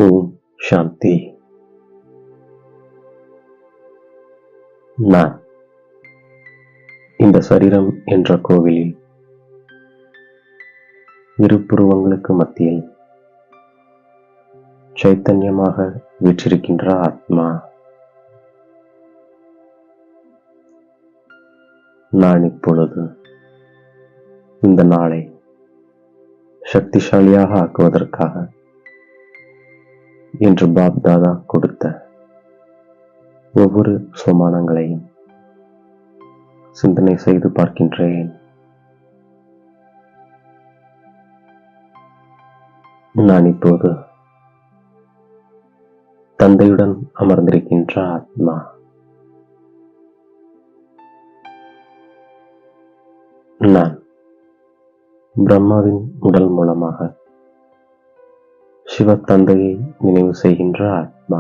ஓம் சாந்தி. நான் இந்த சரீரம் என்ற கோவிலில் இரு புருவங்களுக்கு மத்தியில் சைத்தன்யமாக வீற்றிருக்கின்ற ஆத்மா. நான் இப்பொழுது இந்த நாளை சக்திசாலியாக ஆக்குவதற்காக என்று பாப் தாதா கொடுத்த ஒவ்வொரு சோமானங்களையும் சிந்தனை செய்து பார்க்கின்றேன். நான் இப்போது தந்தையுடன் அமர்ந்திருக்கின்ற ஆத்மா. நான் பிரம்மாவின் உடல் மூலமாக சிவ தந்தையை நினைவு செய்கின்ற ஆத்மா.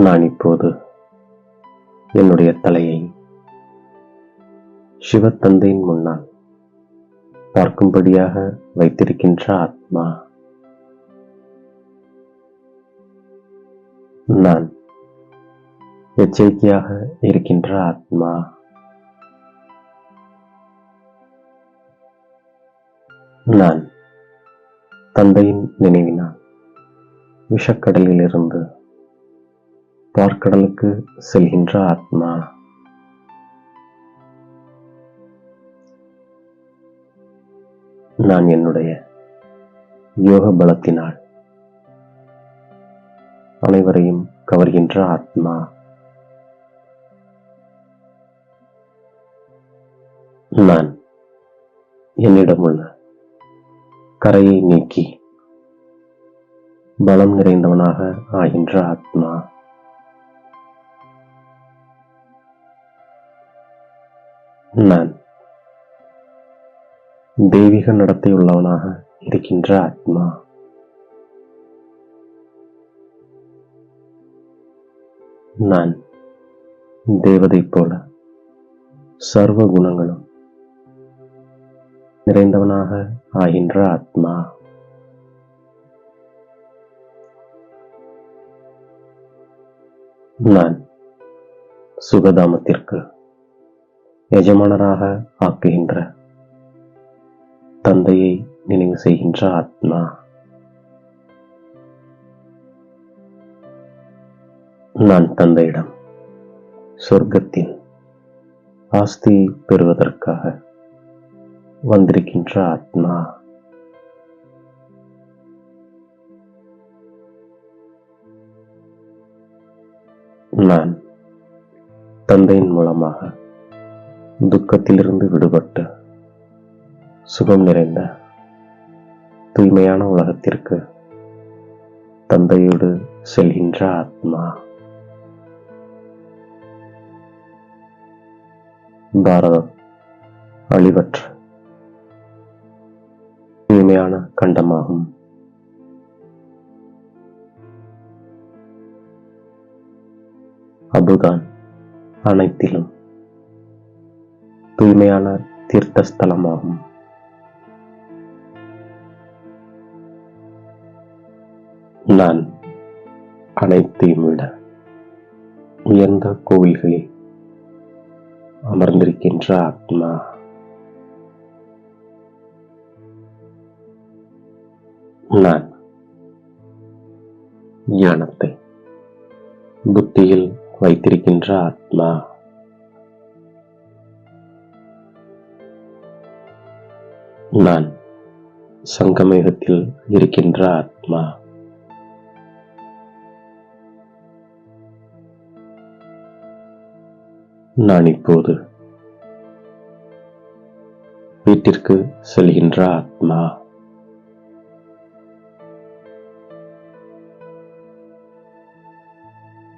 நான் இப்போது என்னுடைய தலையை சிவ தந்தையின் முன்னால் பார்க்கும்படியாக வைத்திருக்கின்ற ஆத்மா. நான் எச்சரிக்கையாக இருக்கின்ற ஆத்மா. நான் தந்தையின் நினைவினால் விஷக்கடலிலிருந்து பார்க்கடலுக்கு செல்கின்ற ஆத்மா. நான் என்னுடைய யோக பலத்தினால் அனைவரையும் கவர்கின்ற ஆத்மா. நான் என்னிடமுள்ள கரையை நீக்கி பலம் நிறைந்தவனாக ஆகின்ற ஆத்மா. நான் தெய்வீக நடத்தையுள்ளவனாக இருக்கின்ற ஆத்மா. நான் தேவதை போல சர்வ குணங்களும் நிறைந்தவனாக ஆகின்ற ஆத்மா. நான் சுகதாமத்திற்கு எஜமானராக ஆக்குகின்ற தந்தையை நினைவு செய்கின்ற ஆத்மா. நான் தந்தையிடம் சொர்க்கத்தின் ஆஸ்தியை பெறுவதற்காக வந்திருக்கின்ற ஆத்மா. நான் தந்தையின் மூலமாக துக்கத்திலிருந்து விடுபட்டு சுகம் நிறைந்த தூய்மையான உலகத்திற்கு தந்தையோடு செல்கின்ற ஆத்மா. பாரதம் அழிவற்ற தூய்மையான கண்டமாகும். அதுதான் அனைத்திலும் தூய்மையான தீர்த்தஸ்தலமாகும். நான் அனைத்தையும் விட உயர்ந்த கோவில்களில் அமர்ந்திருக்கின்ற ஆத்மா. நான் ஞானத்தை புத்தியில் வைத்திருக்கின்ற ஆத்மா. நான் சங்கமேகத்தில் இருக்கின்ற ஆத்மா. நான் இப்போது வீட்டிற்கு செல்கின்ற ஆத்மா.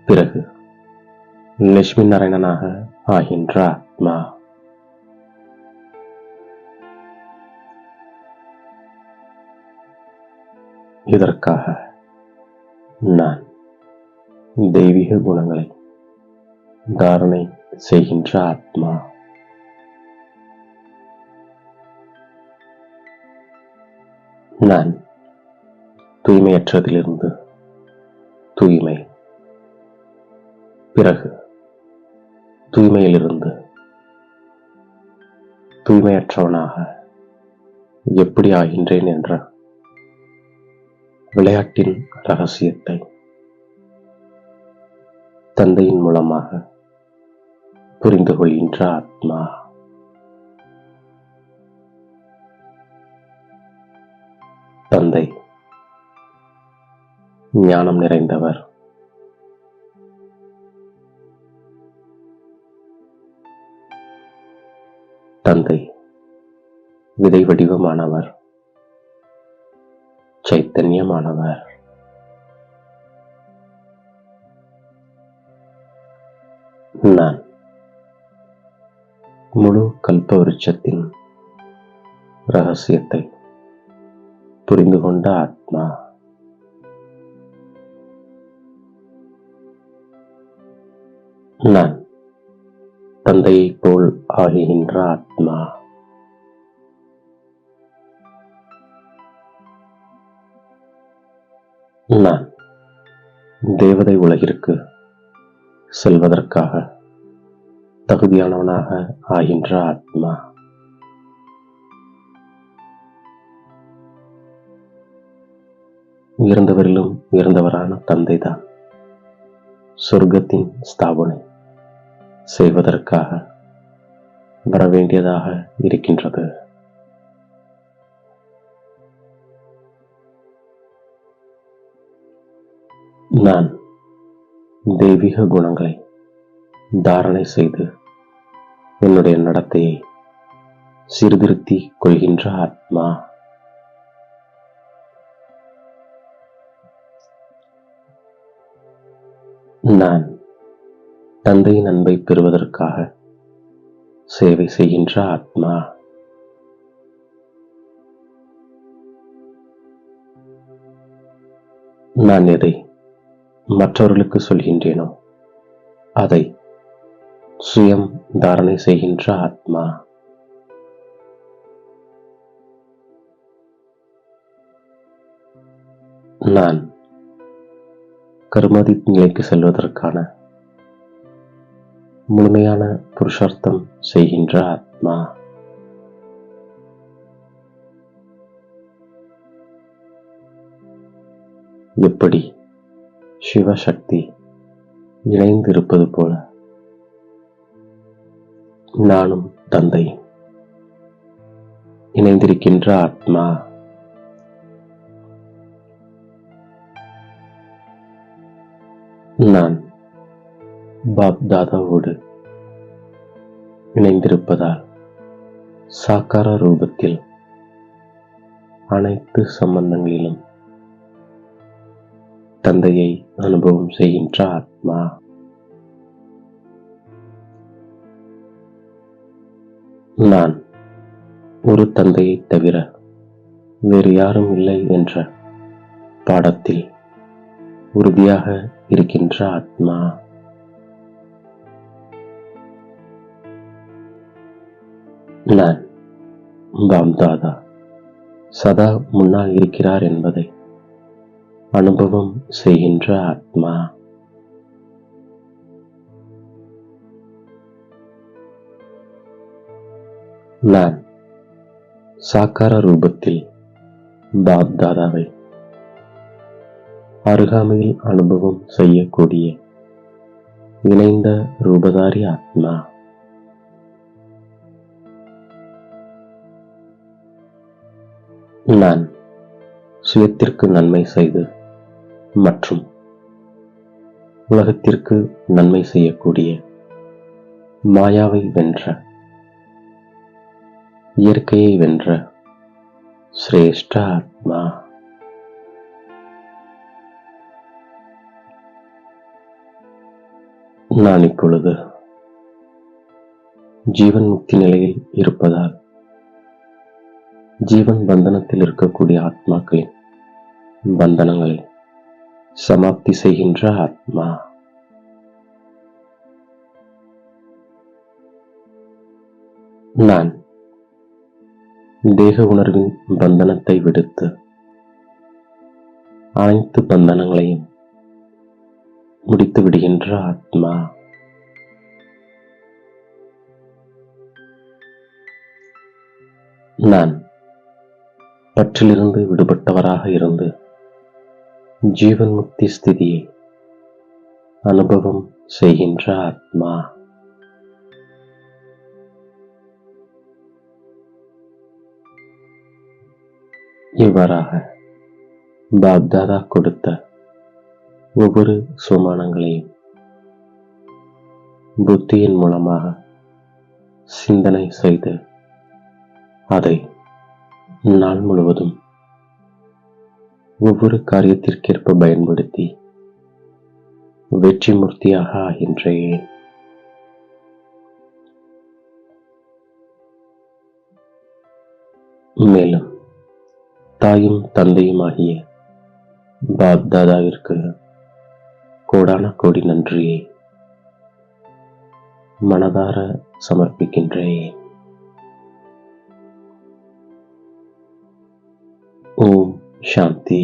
பிறகு லட்சுமி நாராயணனாக ஆகின்ற ஆத்மா. இதற்காக நான் தெய்வீக குணங்களை தாரணை செய்கின்ற ஆத்மா. நான் தூய்மையற்றதிலிருந்து தூய்மை, பிறகு தூய்மையிலிருந்து தூய்மையற்றவனாக எப்படி ஆகின்றேன் என்ற விளையாட்டின் ரகசியத்தை தந்தையின் மூலமாக புரிந்து கொள்கின்ற ஆத்மா. தந்தை ஞானம் நிறைந்தவர். தந்தை விதை வடிவமானவர், சைத்தன்யமானவர். நான் முழு கல்ப விருட்சத்தின் ரகசியத்தை புரிந்து கொண்ட ஆத்மா. நான் தந்தையைப் போல் ஆகின்ற ஆத்மா. நான் தேவதை உலகிற்கு செல்வதற்காக தகுதியானவனாக ஆகின்ற ஆத்மா. உயர்ந்தவரிலும் உயர்ந்தவரான தந்தைதான் சொர்க்கத்தின் ஸ்தாபனை செய்வதற்காக வரவேண்டியதாக இருக்கின்றது. நான் தெய்வீக குணங்களை தாரணை செய்து என்னுடைய நடத்தையை சீர்திருத்திக் கொள்கின்ற ஆத்மா. நான் தந்தையின் அன்பை பெறுவதற்காக சேவை செய்கின்ற ஆத்மா. நான் எதை மற்றவர்களுக்கு சொல்கின்றேனோ அதை சுயம் தாரணை செய்கின்ற ஆத்மா. நான் கர்மதி நிலைக்கு செல்வதற்கான முழுமையான புருஷார்த்தம் செய்கின்ற ஆத்மா. எப்படி சிவசக்தி இணைந்திருப்பது போல நானும் தந்தை இணைந்திருக்கின்ற ஆத்மா. நான் பாப் தாதாவோடு இணைந்திருப்பதால் சாக்கார ரூபத்தில் அனைத்து சம்பந்தங்களிலும் தந்தையை அனுபவம் செய்கின்ற ஆத்மா. நான் ஒரு தந்தையை தவிர வேறு யாரும் இல்லை என்ற பாடத்தில் உறுதியாக இருக்கின்ற ஆத்மா. நான் பாப் தாதா சதா முன்னால் இருக்கிறார் என்பதை அனுபவம் செய்கின்ற ஆத்மா. நான் சாக்கார ரூபத்தில் பாப் தாதாவை அருகாமையில் அனுபவம் செய்யக்கூடிய இணைந்த ரூபதாரி ஆத்மா. நான் சுயத்திற்கு நன்மை செய்து மற்றும் உலகத்திற்கு நன்மை செய்யக்கூடிய மாயாவை வென்ற, இயற்கையை வென்ற சிரேஷ்ட ஆத்மா. நான் இப்பொழுது ஜீவன் முக்தி நிலையில் இருப்பதால் ஜீவன் பந்தனத்தில் இருக்கக்கூடிய ஆத்மாக்களின் பந்தனங்களை சமாப்தி செய்கின்ற ஆத்மா. நான் தேக உணர்வின் பந்தனத்தை விடுத்து அனைத்து பந்தனங்களையும் முடித்து விடுகின்ற ஆத்மா. நான் பற்றிலிருந்து விடுபட்டவராக இருந்து ஜீவன் முக்தி ஸ்திதியை அனுபவம் செய்கின்ற ஆத்மா. இவ்வாறாக பாப்தாதா கொடுத்த ஒவ்வொரு சுமானங்களையும் புத்தியின் மூலமாக சிந்தனை செய்து அதை நாள் முழுவதும் ஒவ்வொரு காரியத்திற்கேற்ப பயன்படுத்தி வெற்றி மூர்த்தியாக ஆகின்றேன். மேலும் தாயும் தந்தையுமாகிய பாப்தாதாவிற்கு கோடான கோடி நன்றியை மனதார சமர்ப்பிக்கின்றேன். ஓம் சாந்தி.